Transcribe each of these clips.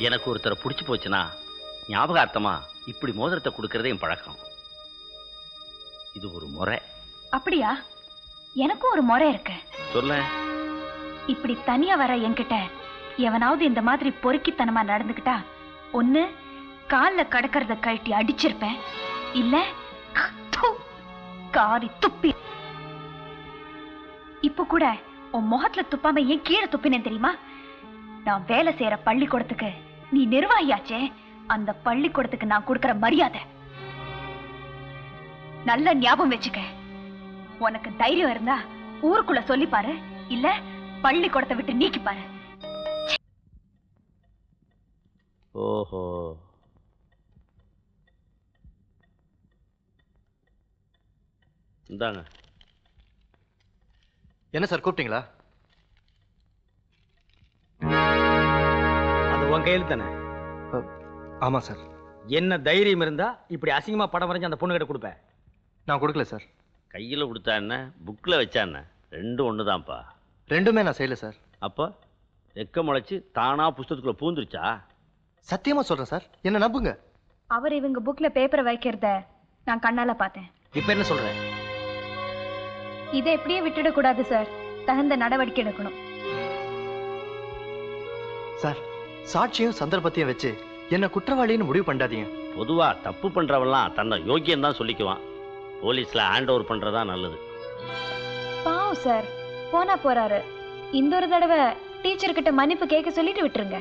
எனக்கு ஒருத்தரை பிடிச்சி போச்சுன்னா ஞாபகார்த்தமா இப்படி மோதிரத்தை கொடுக்கறதே என் பழக்கம். இது ஒரு முறை. அப்படியா? எனக்கும் ஒரு முறை இருக்கு. சொல்ல. இப்படி தனியா வர என்கிட்ட எவனாவது இந்த மாதிரி பொறுக்கித்தனமா நடந்துக்கிட்டா ஒண்ணு கால்ல கடக்கறத கழட்டி அடிச்சிருப்பேன், இல்ல காரி துப்பி. இப்ப கூட உன் முகத்துல துப்பாம ஏன் கீழே துப்பினேன் தெரியுமா? நான் வேலை செய்யற பள்ளிக்கூடத்துக்கு நீ நிர்வாகியாச்சே, அந்த பள்ளிக்கூடத்துக்கு நான் கொடுக்கற மரியாதை. நல்ல ஞாபகம் வச்சுக்க. உனக்கு தைரியம் இருந்தா ஊருக்குள்ள சொல்லி பாரு, இல்ல பள்ளிக்கூடத்தை விட்டு நீக்கி பாரு. ஓஹோ, இந்தாங்க. என்ன சார் கூப்பிட்டீங்களா? அது உன் கையில் தானே? ஆமா சார். என்ன தைரியம் இருந்தா இப்படி அசிங்கமா படம் வரைஞ்சு அந்த பொண்ணு கிட்ட கொடுப்பேன்? நான் கொடுக்கல சார். கையில் கொடுத்தா என்ன, புக்கில் வச்சா என்ன, ரெண்டும் ஒன்று தான்ப்பா. ரெண்டுமே நான் செய்யல சார். அப்போ ரெக்க முளைச்சு தானா புஸ்தகத்துக்குள்ள பூந்துருச்சா? சத்தியமா சொல்றேன் சார், என்ன நம்புங்க. அவர் இவங்க புக்ல பேப்பரை வைக்கிறத நான் கண்ணால பார்த்தேன். இப்ப என்ன சொல்ற? இதை எப்படியே விட்டுட கூடாது சார், தகுந்த நடவடிக்கை எடுக்கணும். சார், சாட்சியும் சந்தர்ப்பத்தையும் வச்சு என்ன குற்றவாளின்னு முடிவு பண்ணாதீங்க. பொதுவா தப்பு பண்றவெல்லாம் தன்னை யோக்கியம் தான் சொல்லிக்குவான். போலீஸ்ல ஹேண்ட் ஓவர் பண்றதா நல்லது. பாவம் சார், போனா போறாரு. இந்த ஒரு தடவை டீச்சர் கிட்ட மன்னிப்பு கேட்க சொல்லிட்டு விட்டுருங்க.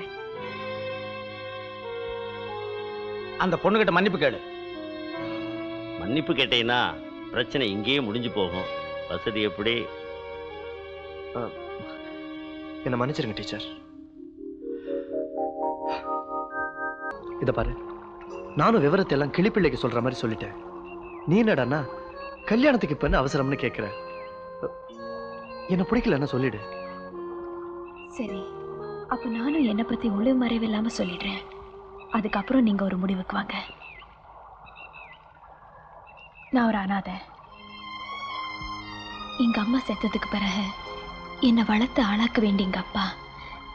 அந்த பொண்ணு கிட்ட மன்னிப்பு கேளு. மன்னிப்பு கேட்டீங்கன்னா பிரச்சனை இங்கேயே முடிஞ்சு போகும். வசதி எப்படி? என்ன மன்னிச்சிருங்க டீச்சர். இத பாரு, நானும் விவரத்தை எல்லாம் கிளிப்பிள்ளைக்கு சொல்ற மாதிரி சொல்லிட்டேன். நீ என்னடான்னா கல்யாணத்துக்கு இப்ப என்ன அவசரம்னு கேட்கிற? என்ன பிடிக்கலன்னா சொல்லிடு. சரி, அப்ப நானும் என்னை பத்தி ஒளிவு மறைவு இல்லாம சொல்லிடுறேன். அதுக்கப்புறம் நீங்க ஒரு முடிவுக்கு வாங்க. நான் ஒரு அனாதை. எங்க அம்மா செத்ததுக்கு பிறகு என்னை வளர்த்து ஆளாக்க வேண்டிய எங்க அப்பா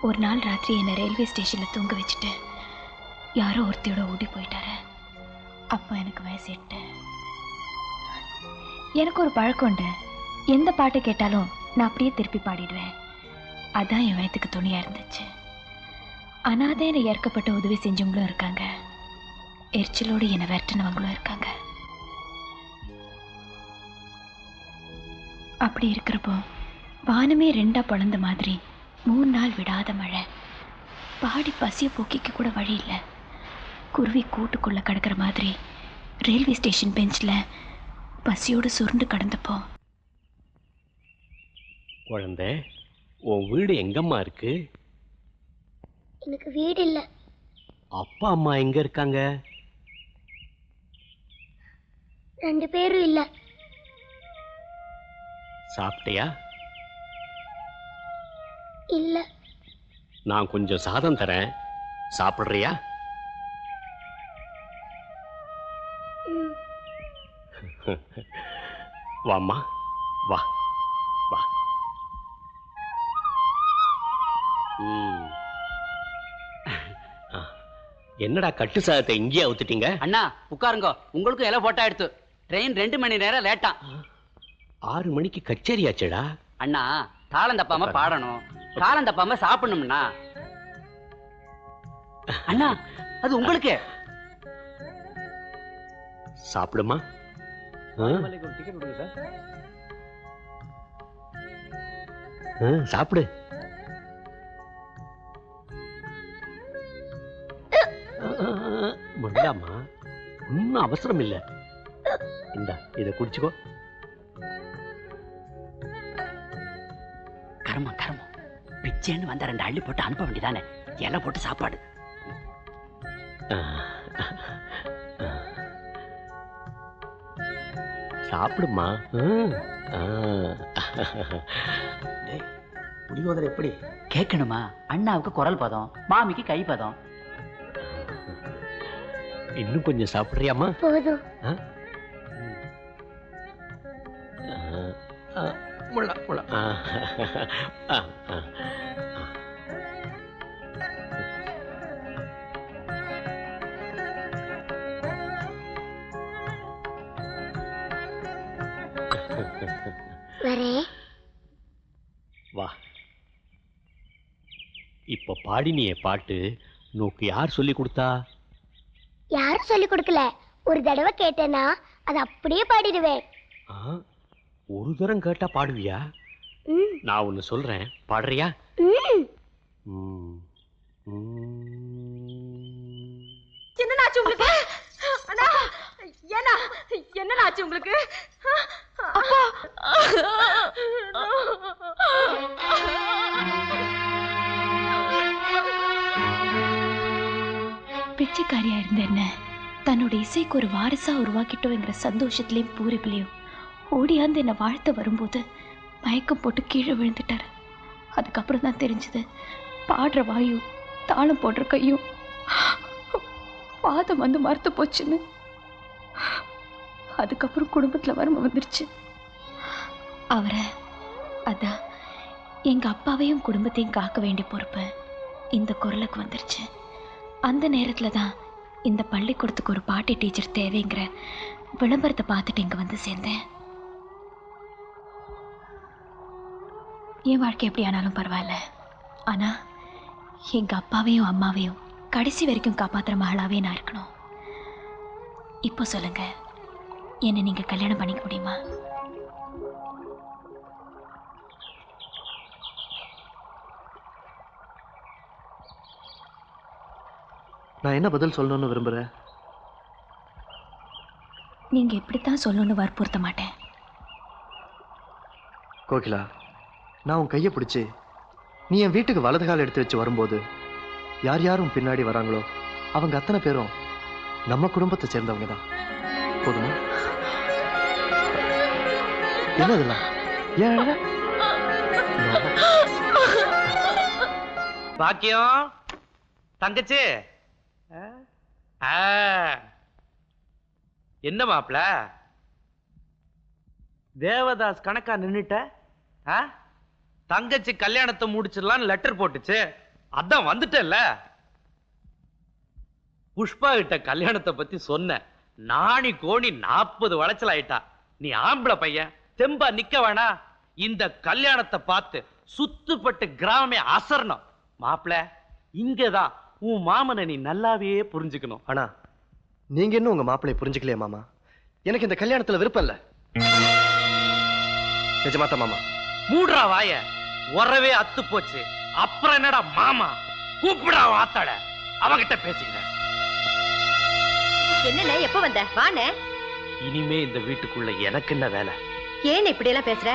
ஒரு நாள் ராத்திரி என்னை ரயில்வே ஸ்டேஷன்ல தூங்க வச்சுட்டு யாரோ ஒருத்தியோட ஓடி போயிட்டாரு. அப்போ எனக்கு வயசு 8. எனக்கு ஒரு பழக்கம் உண்டு, எந்த பாட்டு கேட்டாலும் நான் அப்படியே திருப்பி பாடிடுவேன். அதான் என் வயத்துக்கு துணியா இருந்துச்சு. அனாதைன்னு ஏற்கப்பட்ட உதவி செஞ்சவங்களும் இருக்காங்க, எரிச்சலோடு என்னை விரட்டினவங்களும் இருக்காங்க. அப்படி இருக்கிறப்போ வானமே 2ஆ பொழந்த மாதிரி 3 நாள் விடாத மழை. பாடி பசிய போக்கிக்க கூட வழி இல்லை. குருவி கூட்டுக்குள்ள கிடக்கிற மாதிரி ரயில்வே ஸ்டேஷன் பெஞ்சில் பசியோடு சுருண்டு கிடந்தப்போ, குழந்தை, உன் வீடு எங்கம்மா இருக்கு? எனக்கு வீடு இல்ல. அப்பா அம்மா எங்க இருக்காங்க? 2 பேரும் இல்ல. சாப்பிட்டியா? இல்ல. நான் கொஞ்சம் சாதம் தரேன், சாப்பிடுறியா? வாம்மா, வா வா. என்னடா கட்டு சாதத்தை இங்கேயே ஊத்துட்டீங்க? அண்ணா உட்காருங்க, உங்களுக்கும் இலை போட்டா எடுத்து. ட்ரெயின் 2 மணி நேரம் லேட்டா. 6 மணிக்கு கச்சேரி ஆச்சுடா. அண்ணா தாளம் தப்பாம பாடணும், தாளம் தப்பாம சாப்பிடணும்னா. அண்ணா அது உங்களுக்கு. சாப்பிடுமா? சாப்பிடு. மண்டாமா, ஒன்னும் அவசரம் இல்ல. இந்த இதை குடிச்சுக்கோ. கர்மம் கர்மம், பிச்சைன்னு வந்த 2 அள்ளி போட்டு அனுப்ப வேண்டியதானே. இலை போட்டு சாப்பாடு. சாப்பிடுமா. புளியோதரை எப்படி கேட்கணுமா? அண்ணாவுக்கு குரல் பதம், மாமிக்கு கை பதம். இன்னும் கொஞ்சம் சாப்பிடுறியாமா? போதும். முள்ள முள்ள. வரேன். வா. இப்ப பாடினிய பாட்டு நோக்கு யார் சொல்லி கொடுத்தா? யாரும் சொல்லி கொடுக்கல. ஒரு தடவை கேட்டேன்னா அது அப்படியே பாடிடுவேன். ஒரு தரம் கேட்டா பாடுவியா? நான் ஒன்னு சொல்றேன், பாடுறியா? என்னனாச்சு உங்களுக்கு? அண்ணா, என்னனாச்சு உங்களுக்கு? அப்பா, பிச்சைக்காரியா இருந்த என்ன தன்னோட இசைக்கு ஒரு வாரிசா உருவாக்கிட்டோங்கிற சந்தோஷத்திலையும் பூரிப்பிலையும் ஓடியாந்து என்னை வாழ்த்த வரும்போது மயக்கம் போட்டு கீழே விழுந்துட்டாரு. அதுக்கப்புறம் தான் தெரிஞ்சது, பாடுற வாயும் தாளம் போடுற கையும் பாதம் வந்து மறுத்து போச்சுன்னு. அதுக்கப்புறம் குடும்பத்தில் வறுமை வந்துருச்சு. அவரை அதான் எங்க அப்பாவையும் குடும்பத்தையும் காக்க வேண்டிய பொறுப்பு இந்த குரலுக்கு வந்துருச்சு. அந்த நேரத்தில் தான் இந்த பள்ளிக்கூடத்துக்கு ஒரு பாட்டி டீச்சர் தேவைங்கிற விளம்பரத்தை பார்த்துட்டு இங்கே வந்து சேர்ந்தேன். என் வாழ்க்கை எப்படி ஆனாலும் பரவாயில்ல, ஆனால் எங்கள் அப்பாவையும் அம்மாவையும் கடைசி வரைக்கும் காப்பாற்றுற மகளாவே நான் இருக்கணும். இப்போ சொல்லுங்க, என்னை நீங்கள் கல்யாணம் பண்ணிக்க முடியுமா? நான் என்ன பதில் சொல்லணும்னு விரும்புகிறேன்? நீங்கள் எப்படித்தான் சொல்லணும்னு வற்புறுத்த மாட்டேன். கோகிலா, நான் உன் கையை பிடிச்சி நீ என் வீட்டுக்கு வலது கால் எடுத்து வச்சு வரும்போது யார் யாரும் பின்னாடி வராங்களோ அவங்க அத்தனை பேரும் நம்ம குடும்பத்தை சேர்ந்தவங்க தான். போதுமா? என்னதெல்லாம் ஏன் பாக்கியம் தங்கச்சி? என்ன மாப்ள தேவதாஸ் கணக்கா நின்னுட்ட? தங்கச்சி கல்யாணத்தை முடிச்சிடலான்னு லெட்டர் போட்டுச்சு, அதான் வந்துட்டல்ல. புஷ்பா கிட்ட கல்யாணத்தை பத்தி சொன்ன, நாணி கோணி 40 வளைச்சல் ஆயிட்டா. நீ ஆம்பளை பையன், தெம்பா நிக்க வேணா. இந்த கல்யாணத்தை பார்த்து சுத்துப்பட்டு கிராமமே அசரணும். மாப்பிள, இங்கதான் உன் மாமனை நீ நல்லாவே புரிஞ்சுக்கணும். ஆனா நீங்க இன்னும் உங்க மாப்பிள்ளைய புரிஞ்சுக்கலையா மாமா? எனக்கு இந்த கல்யாணத்துல விருப்பம் இல்ல. நிஜமாத்தா மாமா? மூடுறா வாய, உறவே அத்து போச்சு. அப்புறம் என்னடா மாமா? கூப்பிடா வாத்தாட, அவகிட்ட பேசிக்கிறேன். என்ன எப்ப வந்த? வானே. இனிமே இந்த வீட்டுக்குள்ள எனக்கு என்ன வேலை? ஏன் இப்படி எல்லாம் பேசுற?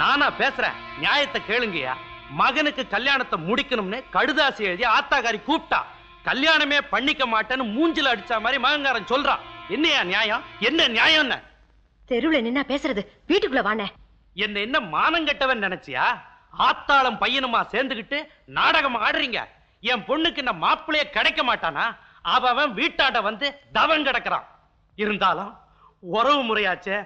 நானா பேசுறேன்? நியாயத்தை கேளுங்கயா. மகனுக்கு கல்யாணத்தை முடிக்கணும்னு கடுதாசி எழுதி ஆத்தாக்காரி கூப்பிட்டா. கல்யாணமே பண்ணிக்க மாட்டேன்னு மூஞ்சில அடிச்ச மாதிரி மகங்காரன் சொல்றான். என்னையா நியாயம்? என்ன நியாயம்? தெருவுல நின்னா பேசுறது, வீட்டுக்குள்ள வானே. என்ன மானம் கெட்டவன் நினைச்சியா? ஆத்தாளம் பையனுமா சேர்ந்துகிட்டு நாடகம் ஆடுறீங்க. என் பொண்ணுக்கு இந்த மாப்பிள்ளைய கிடைக்க மாட்டானா? அவன் வீட்டாண்ட வந்து தவம் கிடக்குறான். இருந்தாலும் உறவு முறையாச்சே,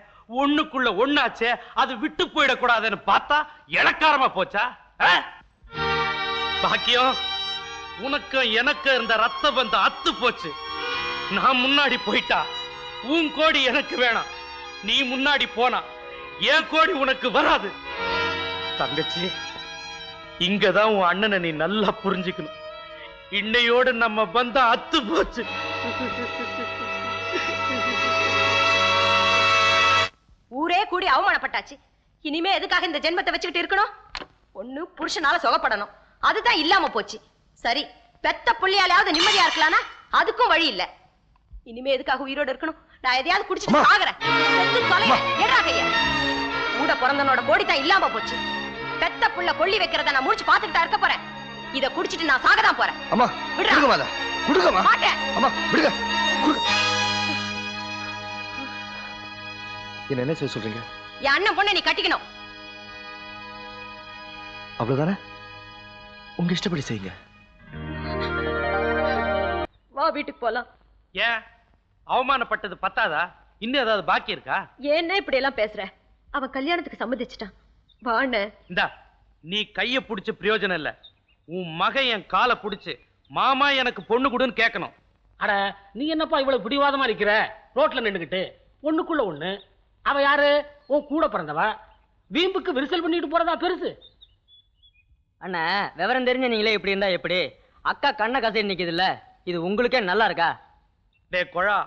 ஒண்ணுக்குள்ள ஒண்ணாச்சே, அது விட்டு போயிடக்கூடாதுன்னு பார்த்தா இளக்காரமா போச்சா? பாக்கியம், உனக்கு எனக்கு இருந்த ரத்த பந்தம் அத்து போச்சு. நான் முன்னாடி போயிட்டா உன் கோடி எனக்கு வேணாம். நீ முன்னாடி போனா என் கோடி உனக்கு வராது. தங்கச்சி, இங்கதான் உன் அண்ணனை நீ நல்லா புரிஞ்சுக்கணும். இன்னையோடு நம்ம பந்தம் அத்து போச்சு. ஊரே கூடி அவமானப்பட்டாச்சு. இனிமே எதுக்காக இந்த ஜென்மத்தை வச்சுக்கிட்டு இருக்கணும்? ஒண்ணு புருஷனால சுகப்படணும், அதுதான் இல்லாம போச்சு. சரி, பெத்த புள்ளியாலையாவது நிம்மதியா இருக்கலாம்னா அதுக்கும் வழி இல்ல. இனிமே எதுக்காக உயிரோடு இருக்கணும்? நான் எதையாவது குடிச்சிட்டு சாகுறேன். கூட பிறந்தனோட கோடி தான் இல்லாம போச்சு. பெத்த புள்ள கொள்ளி வைக்கிறத நான் முடிச்சு பாத்துக்கிட்டா இருக்க போறேன். இத குடிச்சிட்டு நான் சாகதான் போறேன். அம்மா விடுங்க, குடுங்கம்மா. மாட்டேன். அம்மா விடுங்க. என்ன செய்ய சொல்றீங்க? என் அண்ணன் பொண்ணை நீ கட்டிக்கணும். அவ்வளவுதானே? உங்க இஷ்டப்படி செய்யுங்க. வா, வீட்டுக்கு போலாம். ஏன் அவமானப்பட்டது பத்தாதா? இன்னும் ஏதாவது பாக்கி இருக்கா? ஏன்னா இப்படி எல்லாம் பேசுற? அவன் கல்யாணத்துக்கு சம்மதிச்சிட்டான். வாண்ணே. இந்தா, நீ கைய புடிச்சு பிரயோஜனம் இல்ல. உன் மகன் என் காலை புடிச்சு மாமா எனக்கு பொண்ணு கொடுன்னு கேட்கணும். அட, நீ என்னப்பா இவ்வளவு பிடிவாதமா இருக்கிற? ரோட்ல நின்னுகிட்டு ஒண்ணுக்குள்ள ஒண்ணு. அவ யாரு? உன் கூட பிறந்தவ வீம்புக்கு விரிசல் பண்ணிட்டு போறதா பெருசு. அண்ணா விவரம் தெரிஞ்ச நீங்களே இப்படி இருந்தா எப்படி? அக்கா கண்ணை கசை நிக்குது இல்ல, இது உங்களுக்கே நல்லா இருக்கா? டே கொழா,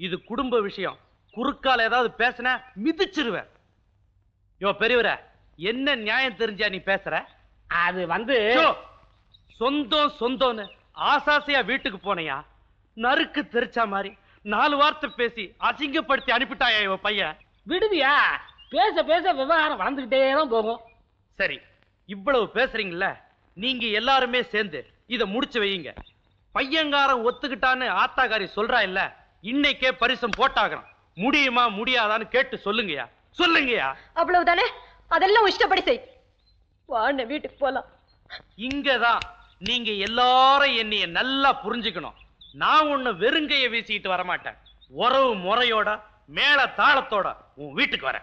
இது குடும்ப விஷயம். குறுக்கால ஏதாவது பேசின மிதிச்சிருவேன். யோ பெரியவர, என்ன நியாயம் தெரிஞ்சா நீ பேசுற? அது வந்து சொந்தம் சொந்தம்னு ஆசாசையா வீட்டுக்கு போனையா, நறுக்கு தெரிச்சா மாதிரி 4 வார்த்தை பேசி அசிங்கப்படுத்தி அனுப்பிட்டாயா இவ பையன். விடுவியா? பேச பேச விவகாரம் வளர்ந்துகிட்டே தான் போகும். சரி, இவ்வளவு பேசுறீங்கல்ல, நீங்க எல்லாருமே சேர்ந்து இத முடிச்சு வையுங்க. பையங்காரன் ஒத்துக்கிட்டான்னு ஆத்தாக்காரி சொல்றா இல்ல, இன்னைக்கே பரிசம் போட்டாகணும். முடியுமா முடியாதான்னு கேட்டு சொல்லுங்கயா, சொல்லுங்கயா. அவ்வளவுதானே? அதெல்லாம் இஷ்டப்படி செய். வாண்ண வீட்டுக்கு போலாம். இங்கதான் நீங்க எல்லாரும் என்னைய நல்லா புரிஞ்சுக்கணும். நான் ஒண்ணு வெறுங்கைய வீசிக்கிட்டு வரமாட்டேன். உறவு முறையோட மேல தாளத்தோட உன் வீட்டுக்கு வரேன்.